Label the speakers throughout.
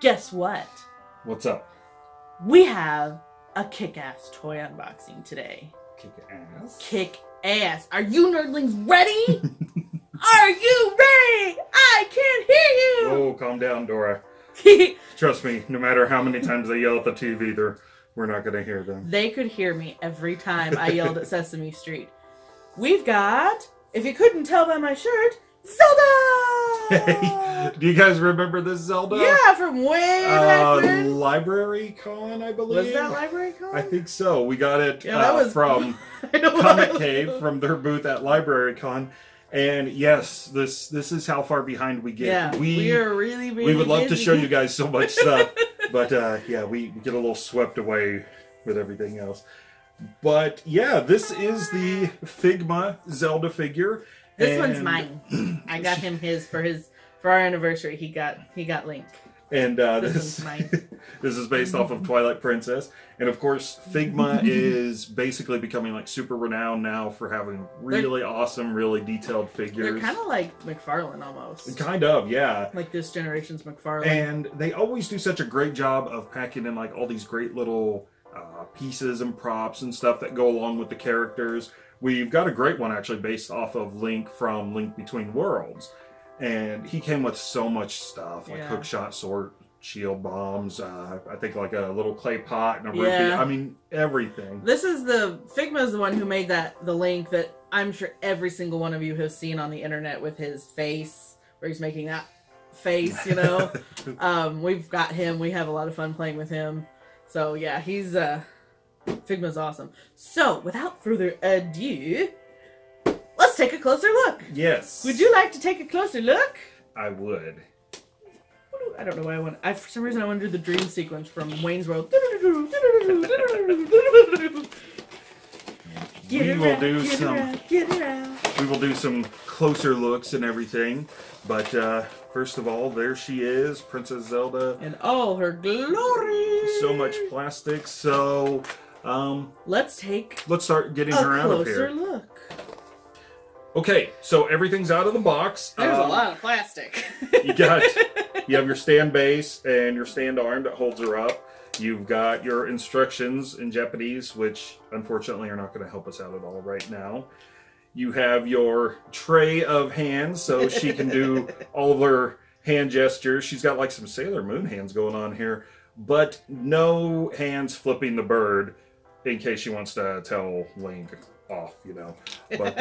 Speaker 1: Guess what?
Speaker 2: What's up?
Speaker 1: We have a kick-ass toy unboxing today.
Speaker 2: Kick ass.
Speaker 1: Kick ass. Are you nerdlings ready? Are you ready? I can't hear you.
Speaker 2: Oh, calm down, Dora. Trust me, no matter how many times they yell at the TV, we're not going to hear them.
Speaker 1: They could hear me every time I yelled at Sesame Street. We've got, if you couldn't tell by my shirt, Zelda!
Speaker 2: Hey, do you guys remember this Zelda?
Speaker 1: Yeah, from way back when.
Speaker 2: Library Con, I believe.
Speaker 1: Was that Library Con?
Speaker 2: I think so. We got it from
Speaker 1: Comic
Speaker 2: Comic Cave, from their booth at Library Con. And yes, this is how far behind we get.
Speaker 1: Yeah, we are really, really
Speaker 2: we would love
Speaker 1: busy.
Speaker 2: to show you guys so much stuff, but yeah, we get a little swept away with everything else. But yeah, this is the Figma Zelda figure.
Speaker 1: This one's mine. I got him for our anniversary. He got Link.
Speaker 2: And
Speaker 1: this one's mine.
Speaker 2: This is based off of Twilight Princess. And of course, Figma is basically becoming like super renowned now for having really awesome, really detailed figures.
Speaker 1: They're kind of like McFarlane almost.
Speaker 2: Kind of, yeah.
Speaker 1: Like this generation's McFarlane.
Speaker 2: And they always do such a great job of packing in like all these great little pieces and props and stuff that go along with the characters. We've got a great one actually based off of Link from Link Between Worlds. And he came with so much stuff, like hookshot sword, shield bombs, I think like a little clay pot and a rupee. I mean, everything.
Speaker 1: This is Figma is the one who made the link that I'm sure every single one of you has seen on the internet with his face, where he's making that face, you know. We've got him. We have a lot of fun playing with him. So yeah, Figma's awesome. So without further ado, let's take a closer look.
Speaker 2: Yes.
Speaker 1: Would you like to take a closer look?
Speaker 2: I would.
Speaker 1: I don't know why for some reason I want to do the dream sequence from Wayne's World.
Speaker 2: We will do some closer looks and everything. But first of all, there she is, Princess Zelda.
Speaker 1: In all her glory.
Speaker 2: So much plastic. So
Speaker 1: let's
Speaker 2: start getting her out of here.
Speaker 1: A closer look.
Speaker 2: Okay, so everything's out of the box.
Speaker 1: There's a lot of plastic.
Speaker 2: You have your stand base and your stand arm that holds her up. You've got your instructions in Japanese, which unfortunately are not going to help us out at all right now. You have your tray of hands, so she can do all of her hand gestures. She's got like some Sailor Moon hands going on here, but no hands flipping the bird in case she wants to tell Link off, you know. But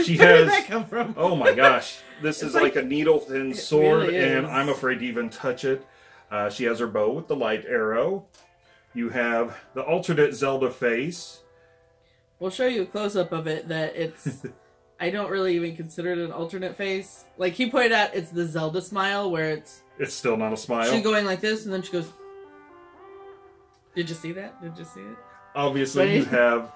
Speaker 2: she has.
Speaker 1: Where did that come from?
Speaker 2: Oh my gosh, this is like a needle thin sword,
Speaker 1: really
Speaker 2: and
Speaker 1: is.
Speaker 2: I'm afraid to even touch it. She has her bow with the light arrow. You have the alternate Zelda face.
Speaker 1: We'll show you a close up of it. That it's. I don't really even consider it an alternate face. Like he pointed out, it's the Zelda smile where it's.
Speaker 2: It's still not a smile.
Speaker 1: She's going like this, and then she goes. Did you see that? Did you see it?
Speaker 2: Obviously, you have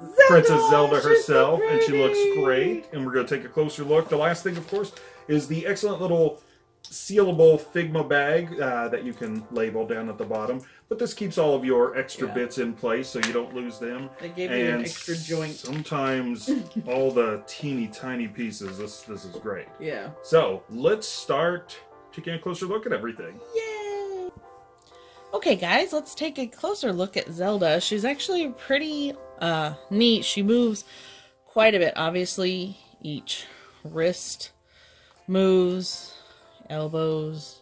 Speaker 1: Zelda,
Speaker 2: Princess Zelda herself,
Speaker 1: so
Speaker 2: and she looks great. And we're going to take a closer look. The last thing, of course, is the excellent little sealable Figma bag that you can label down at the bottom. But this keeps all of your extra bits in place so you don't lose them.
Speaker 1: They gave you an extra joint.
Speaker 2: Sometimes all the teeny tiny pieces. This is great.
Speaker 1: Yeah.
Speaker 2: So let's start taking a closer look at everything.
Speaker 1: Yay! Okay, guys, let's take a closer look at Zelda. She's actually pretty neat. She moves quite a bit. Obviously, each wrist moves, elbows,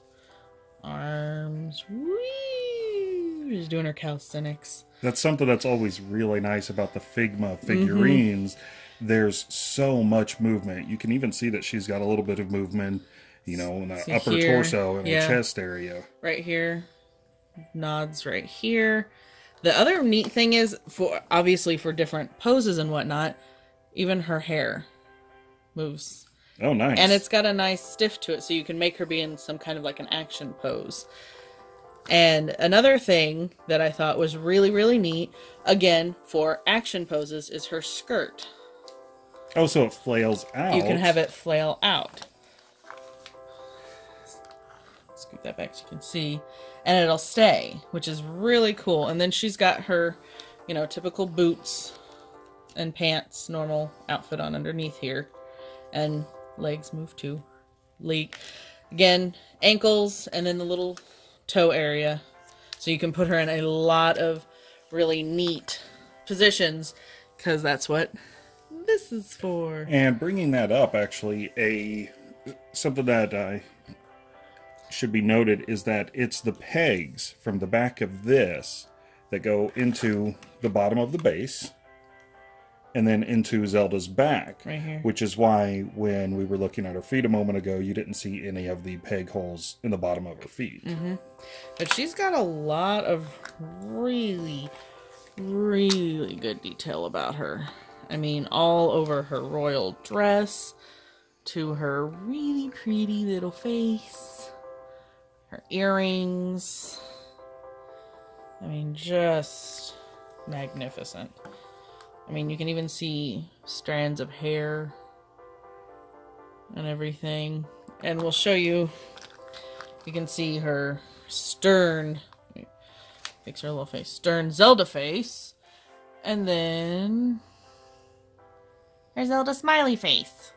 Speaker 1: arms. Whee! She's doing her calisthenics.
Speaker 2: That's something that's always really nice about the Figma figurines. There's so much movement. You can even see that she's got a little bit of movement, you know, in the upper torso and the chest area.
Speaker 1: Right here. Nods right here. The other neat thing is, obviously for different poses and whatnot, even her hair moves.
Speaker 2: Oh, nice.
Speaker 1: And it's got a nice stiff to it, so you can make her be in some kind of like an action pose. And another thing that I thought was really, really neat, again, for action poses, is her skirt.
Speaker 2: Oh, so it flails out.
Speaker 1: You can have it flail out. Scoot that back so you can see. And it'll stay, which is really cool. And then she's got her, you know, typical boots and pants, normal outfit on underneath here. And legs move too. Again, ankles and then the little toe area. So you can put her in a lot of really neat positions because that's what this is for.
Speaker 2: And bringing that up, actually, something that should be noted is that it's the pegs from the back of this that go into the bottom of the base and then into Zelda's back.
Speaker 1: Right here.
Speaker 2: Which is why when we were looking at her feet a moment ago, you didn't see any of the peg holes in the bottom of her feet.
Speaker 1: Mm-hmm. But she's got a lot of really, really good detail about her. I mean, all over her royal dress, to her really pretty little face, her earrings. I mean, just magnificent. I mean, you can even see strands of hair and everything. And we'll show you, you can see her stern, fix her little face, stern Zelda face. And then her Zelda smiley face.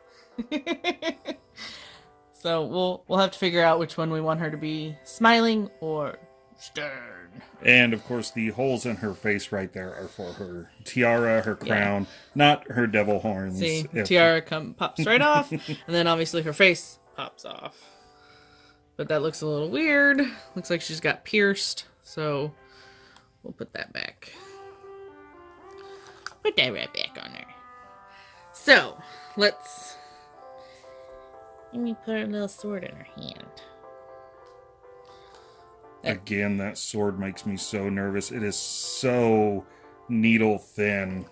Speaker 1: So we'll have to figure out which one we want her to be, smiling or stern.
Speaker 2: And of course, the holes in her face right there are for her tiara, her crown, not her devil horns.
Speaker 1: See, the tiara pops right off, and then obviously her face pops off. But that looks a little weird. Looks like she's got pierced, so we'll put that back. Put that right back on her. So, let me put a little sword in her hand.
Speaker 2: Again, that sword makes me so nervous. It is so needle thin.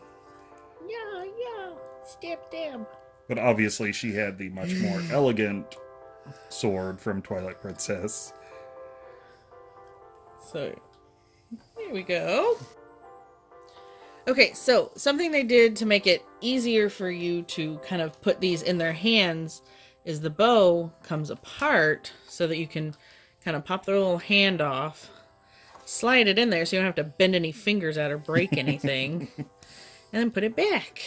Speaker 1: Yeah. Stab.
Speaker 2: But obviously she had the much more elegant sword from Twilight Princess.
Speaker 1: So, here we go. Okay, so something they did to make it easier for you to kind of put these in their hands is the bow comes apart so that you can kind of pop their little hand off, slide it in there so you don't have to bend any fingers out or break anything, and then put it back.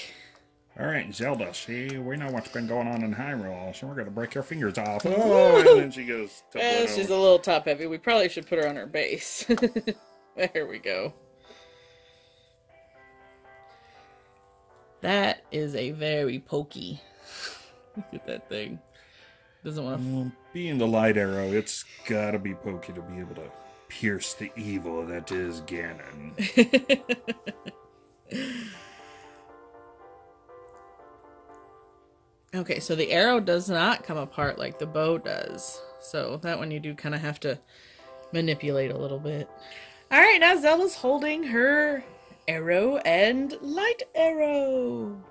Speaker 2: All right, Zelda, see, we know what's been going on in Hyrule, so we're going to break your fingers off. Oh, and then she goes...
Speaker 1: She's a little top heavy. We probably should put her on her base. There we go. That is a very pokey. Look at that thing. Doesn't want to...
Speaker 2: being the light arrow, it's got to be pokey to be able to pierce the evil that is Ganon.
Speaker 1: Okay, so the arrow does not come apart like the bow does. So that one you do kind of have to manipulate a little bit. Alright, now Zelda's holding her arrow and light arrow.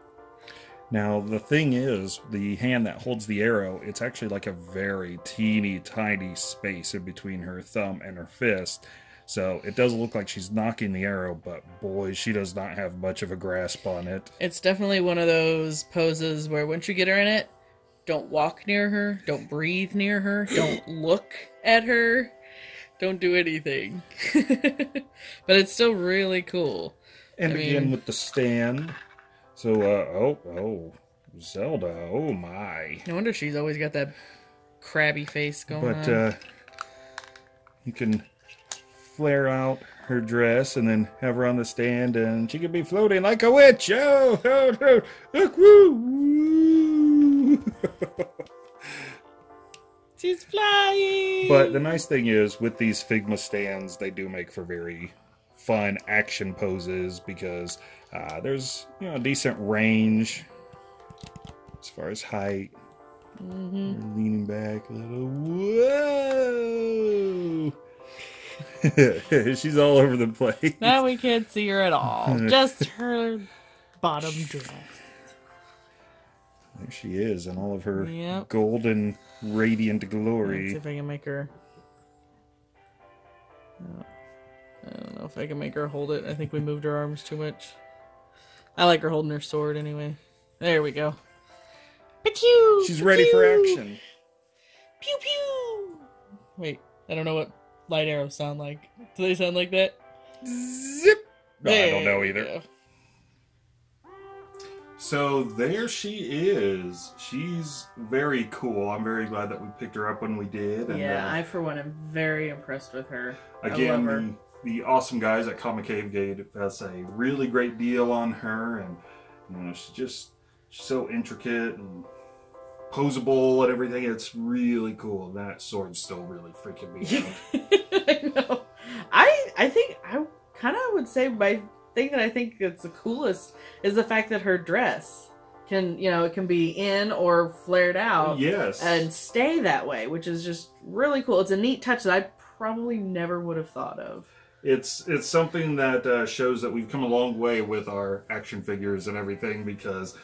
Speaker 2: Now, the thing is, the hand that holds the arrow, it's actually like a very teeny tiny space in between her thumb and her fist. So it does look like she's knocking the arrow, but boy, she does not have much of a grasp on it.
Speaker 1: It's definitely one of those poses where once you get her in it, don't walk near her, don't breathe near her, don't look at her, don't do anything. But it's still really cool.
Speaker 2: And again, with the stand... So, Zelda, oh my.
Speaker 1: No wonder she's always got that crabby face going on.
Speaker 2: But, you can flare out her dress and then have her on the stand and she can be floating like a witch. Oh, look, woo!
Speaker 1: She's flying!
Speaker 2: But the nice thing is, with these Figma stands, they do make for very fun action poses because... there's, a decent range as far as height. Mm-hmm. Leaning back a little. Whoa! She's all over the place.
Speaker 1: Now we can't see her at all. Just her bottom dress.
Speaker 2: There she is in all of her golden, radiant glory.
Speaker 1: Let's see if I can make her... I don't know if I can make her hold it. I think we moved her arms too much. I like her holding her sword anyway. There we go. Pew!
Speaker 2: She's ready for action.
Speaker 1: Pew pew! Wait, I don't know what light arrows sound like. Do they sound like that?
Speaker 2: Zip! No, I don't know either.
Speaker 1: Go.
Speaker 2: So there she is. She's very cool. I'm very glad that we picked her up when we did. And,
Speaker 1: Yeah, I for one am very impressed with her. I love her.
Speaker 2: Again, the awesome guys at Comic Cave gave us a really great deal on her, and you know, she's so intricate and posable and everything. It's really cool. And that sword's still really freaking me out.
Speaker 1: I know. I think I kind of would say my thing that I think is the coolest is the fact that her dress can, you know, it can be in or flared out.
Speaker 2: Yes.
Speaker 1: And stay that way, which is just really cool. It's a neat touch that I probably never would have thought of.
Speaker 2: It's something that shows that we've come a long way with our action figures and everything, because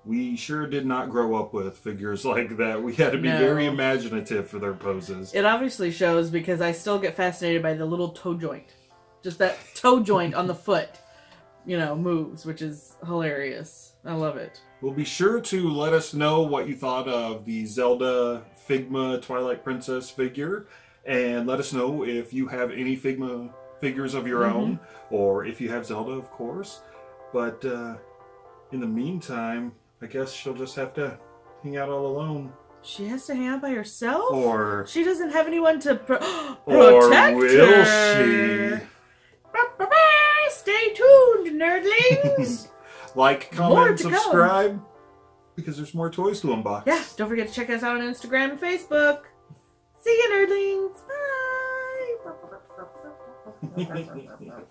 Speaker 2: we sure did not grow up with figures like that. We had to be very imaginative for their poses.
Speaker 1: It obviously shows, because I still get fascinated by the little toe joint. Just that toe joint on the foot, you know, moves, which is hilarious. I love it.
Speaker 2: Well, be sure to let us know what you thought of the Zelda Figma Twilight Princess figure, and let us know if you have any Figma figures of your own, or if you have Zelda, of course. But in the meantime, I guess she'll just have to hang out all alone.
Speaker 1: She has to hang out by herself?
Speaker 2: Or
Speaker 1: she doesn't have anyone to protect
Speaker 2: or will
Speaker 1: her. Stay tuned, nerdlings!
Speaker 2: Like, comment, subscribe, because there's more toys to unbox.
Speaker 1: Yeah, don't forget to check us out on Instagram and Facebook. See you, nerdlings! Bye!